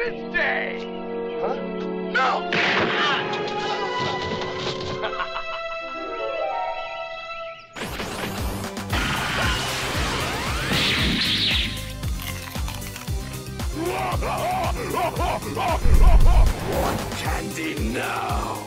Fist Day! Huh? No! Want candy now?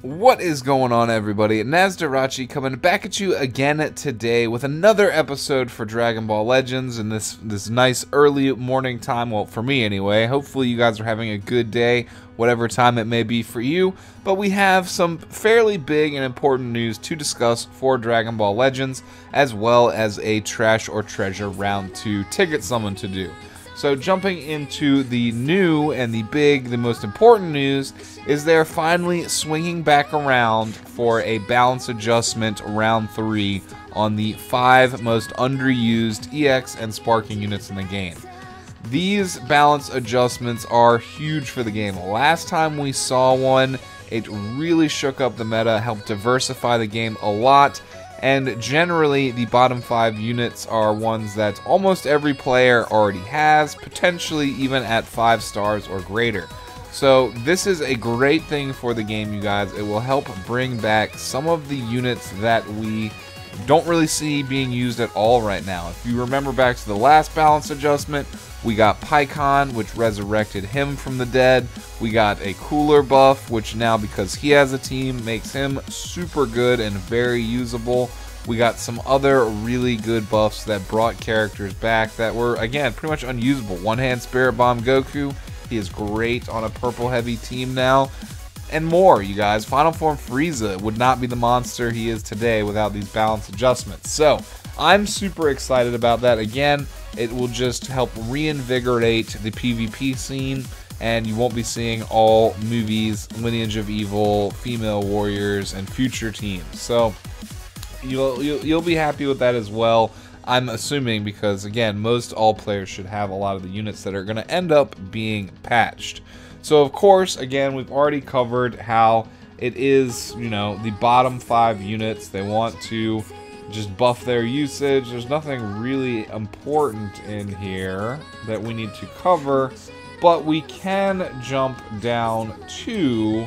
What is going on, everybody? Nasdorachi coming back at you again today with another episode for Dragon Ball Legends in this nice early morning time. Well, for me anyway. Hopefully you guys are having a good day, whatever time it may be for you. But we have some fairly big and important news to discuss for Dragon Ball Legends, as well as a Trash or Treasure Round 2 ticket summon to do. So jumping into the new and the most important news is they're finally swinging back around for a balance adjustment round 3 on the 5 most underused EX and sparking units in the game. These balance adjustments are huge for the game. Last time we saw one, it really shook up the meta, helped diversify the game a lot. And generally, the bottom 5 units are ones that almost every player already has, potentially even at 5 stars or greater. So this is a great thing for the game, you guys. It will help bring back some of the units that we don't really see being used at all right now. If you remember back to the last balance adjustment, we got Pycon, which resurrected him from the dead. We got a cooler buff, which now, because he has a team, makes him super good and very usable. We got some other really good buffs that brought characters back that were, again, pretty much unusable. One-hand Spirit Bomb Goku, he is great on a purple heavy team now. And more, you guys. Final Form Frieza would not be the monster he is today without these balance adjustments. So, I'm super excited about that. Again, it will just help reinvigorate the PvP scene, and you won't be seeing all movies, Lineage of Evil, female warriors, and future teams. So, you'll be happy with that as well, I'm assuming, because, again, most all players should have a lot of the units that are going to end up being patched. So, of course, again, we've already covered how it is, you know, the bottom 5 units. They want to just buff their usage. There's nothing really important in here that we need to cover, but we can jump down to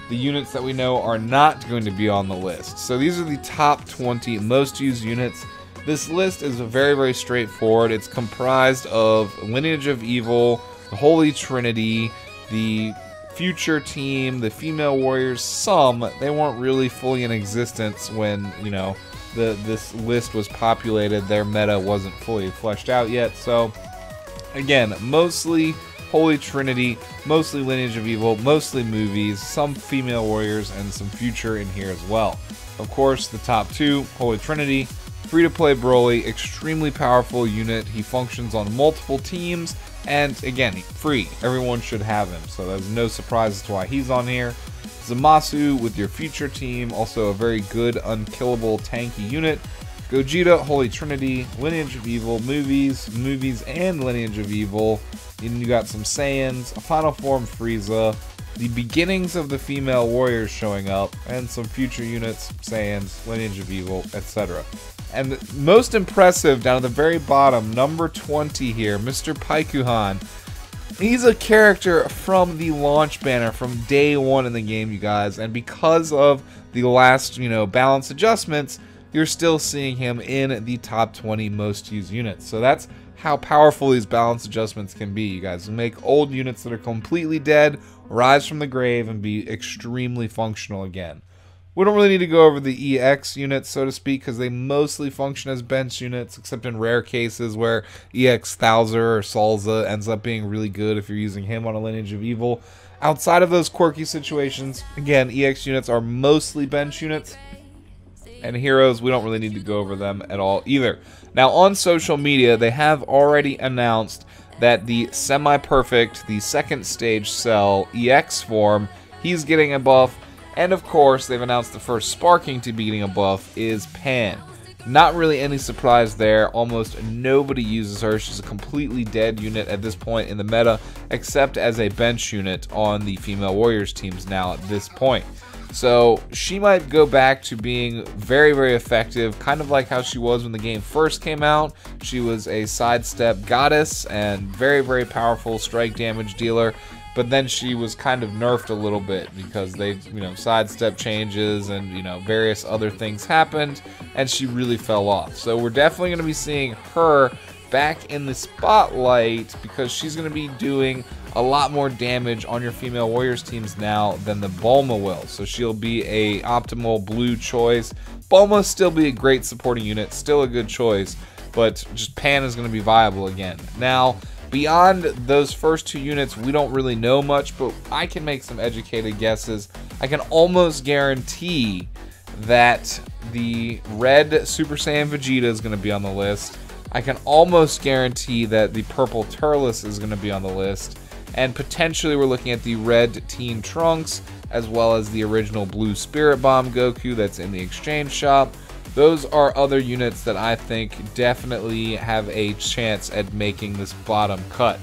the units that we know are not going to be on the list. So these are the top 20 most used units. This list is very, very straightforward. It's comprised of Lineage of Evil, the Holy Trinity, the future team, the female warriors. Some, they weren't really fully in existence when, you know, this list was populated. Their meta wasn't fully fleshed out yet. So again, mostly Holy Trinity, mostly Lineage of Evil, mostly movies, some female warriors, and some future in here as well. Of course, the top 2, Holy Trinity, free-to-play Broly, extremely powerful unit. He functions on multiple teams, and again, free. Everyone should have him, so there's no surprise as to why he's on here. Zamasu with your future team, also a very good unkillable tanky unit. Gogeta, Holy Trinity, Lineage of Evil, movies, and Lineage of Evil. And you got some Saiyans, a Final Form Frieza, the beginnings of the female warriors showing up, and some future units, Saiyans, Lineage of Evil, etc. And most impressive, down at the very bottom, number 20 here, Mr. Paikuhan. He's a character from the launch banner from day 1 in the game, you guys. And because of the last, balance adjustments, you're still seeing him in the top 20 most used units. So that's how powerful these balance adjustments can be, you guys. Make old units that are completely dead rise from the grave and be extremely functional again. We don't really need to go over the EX units, so to speak, because they mostly function as bench units, except in rare cases where EX Thouser or Salza ends up being really good if you're using him on a Lineage of Evil. Outside of those quirky situations, again, EX units are mostly bench units, and heroes, we don't really need to go over them at all either. Now, on social media, they have already announced that the semi-perfect, the second stage Cell EX form, he's getting a buff. And of course, they've announced the first sparking to be getting a buff is Pan. Not really any surprise there. Almost nobody uses her. She's a completely dead unit at this point in the meta, except as a bench unit on the female warriors teams now at this point. So she might go back to being very, very effective, kind of like how she was when the game first came out. She was a sidestep goddess and very, very powerful strike damage dealer. But then she was kind of nerfed a little bit because they, sidestep changes and, various other things happened, and she really fell off. So we're definitely going to be seeing her back in the spotlight because she's going to be doing a lot more damage on your female Warriors teams now than the Bulma will. So she'll be a optimal blue choice. Bulma still be a great supporting unit, still a good choice, but just Pan is going to be viable again. Now, beyond those first two units, we don't really know much, but I can make some educated guesses. I can almost guarantee that the red Super Saiyan Vegeta is going to be on the list. I can almost guarantee that the purple Turles is going to be on the list. And potentially we're looking at the red Teen Trunks, as well as the original blue Spirit Bomb Goku that's in the exchange shop. Those are other units that I think definitely have a chance at making this bottom cut.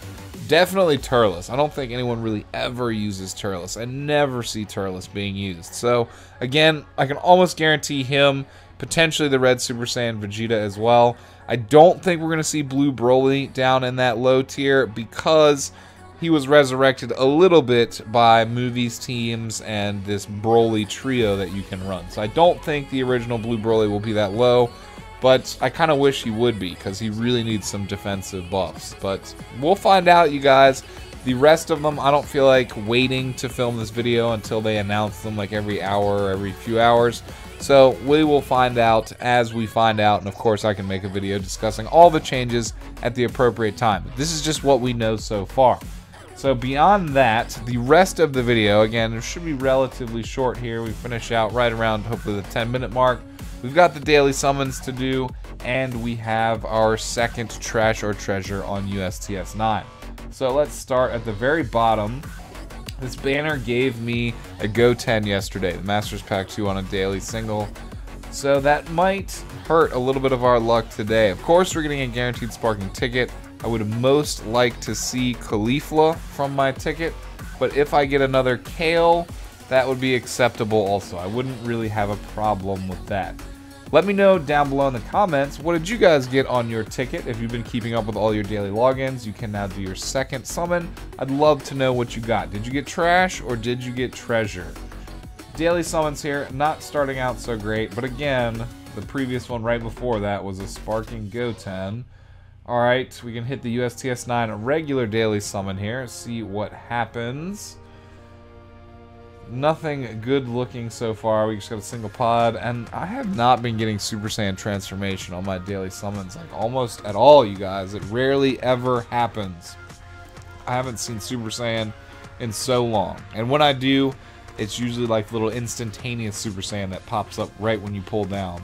Definitely Turles. I don't think anyone really ever uses Turles. I never see Turles being used. So, again, I can almost guarantee him, potentially the red Super Saiyan Vegeta as well. I don't think we're going to see blue Broly down in that low tier because he was resurrected a little bit by movies teams and this Broly trio that you can run. So I don't think the original blue Broly will be that low, but I kind of wish he would be because he really needs some defensive buffs. But we'll find out, you guys. The rest of them, I don't feel like waiting to film this video until they announce them like every hour or every few hours. So we will find out as we find out, and of course I can make a video discussing all the changes at the appropriate time. This is just what we know so far. So beyond that, the rest of the video, again, it should be relatively short here. We finish out right around hopefully the 10-minute mark. We've got the daily summons to do, and we have our second trash or treasure on USTS 9. So let's start at the very bottom. This banner gave me a Go 10 yesterday, the Masters Pack 2 on a daily single. So that might hurt a little bit of our luck today. Of course, we're getting a guaranteed sparking ticket. I would most like to see Caulifla from my ticket, but if I get another Kale, that would be acceptable also. I wouldn't really have a problem with that. Let me know down below in the comments, what did you guys get on your ticket? If you've been keeping up with all your daily logins, you can now do your second summon. I'd love to know what you got. Did you get trash or did you get treasure? Daily summons here, not starting out so great, but again, the previous one right before that was a Sparking Go 10. Alright, we can hit the USTS 9 regular daily summon here, see what happens. Nothing good looking so far. We just got a single pod, and I have not been getting Super Saiyan transformation on my daily summons like almost at all, you guys. It rarely ever happens. I haven't seen Super Saiyan in so long, and when I do, it's usually like little instantaneous Super Saiyan that pops up right when you pull down.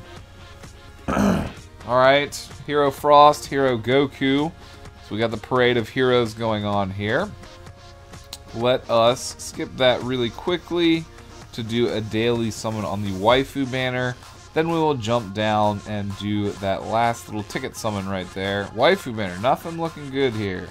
Alright, Hero Frost, Hero Goku. So we got the parade of heroes going on here. Let us skip that really quickly to do a daily summon on the waifu banner. Then we will jump down and do that last little ticket summon right there. Waifu banner, nothing looking good here.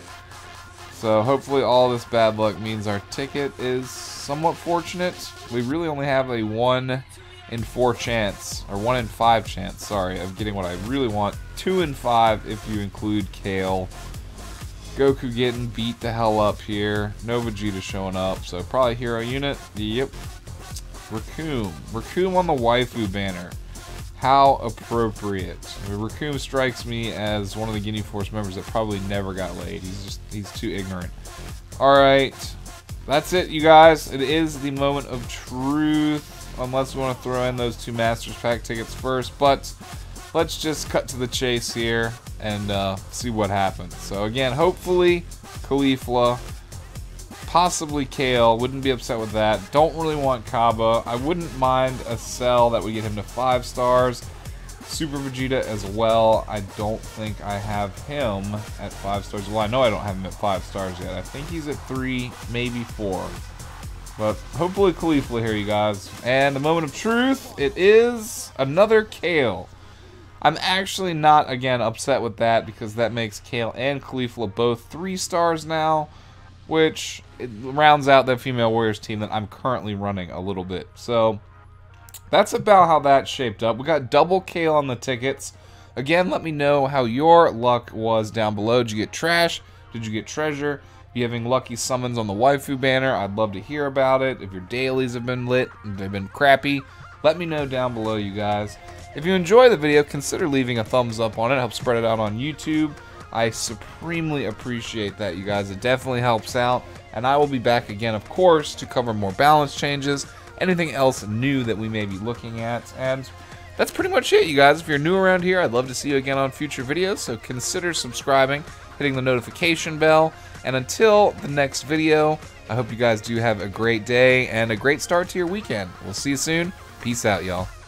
So hopefully all this bad luck means our ticket is somewhat fortunate. We really only have a 1 in 4 chance, or 1 in 5 chance, sorry, of getting what I really want. 2 in 5 if you include Kale. Goku getting beat the hell up here. No Vegeta showing up, so probably hero unit. Yep. Raccoon. Raccoon on the waifu banner. How appropriate. Raccoon strikes me as one of the Ginyu Force members that probably never got laid. He's too ignorant. Alright. That's it, you guys. It is the moment of truth. Unless we want to throw in those 2 Masters Pack tickets first. But let's just cut to the chase here and see what happens. So again, hopefully Caulifla, possibly Kale. Wouldn't be upset with that. Don't really want Kaba. I wouldn't mind a Cell that would get him to 5 stars. Super Vegeta as well. I don't think I have him at 5 stars. Well, I know I don't have him at 5 stars yet. I think he's at 3, maybe 4. But hopefully Caulifla here, you guys. And the moment of truth, it is another Kale. I'm actually not, again, upset with that because that makes Kale and Caulifla both 3 stars now. which it rounds out the Female Warriors team that I'm currently running a little bit. So that's about how that shaped up. We got double Kale on the tickets. Again, let me know how your luck was down below. Did you get trash? Did you get treasure? If you're having lucky summons on the waifu banner, I'd love to hear about it. If your dailies have been lit, if they've been crappy, let me know down below, you guys. If you enjoy the video, consider leaving a thumbs up on it. Help spread it out on YouTube. I supremely appreciate that, you guys. It definitely helps out. And I will be back again, of course, to cover more balance changes, anything else new that we may be looking at. And that's pretty much it, you guys. If you're new around here, I'd love to see you again on future videos. So consider subscribing, hitting the notification bell. And until the next video, I hope you guys do have a great day and a great start to your weekend. We'll see you soon. Peace out, y'all.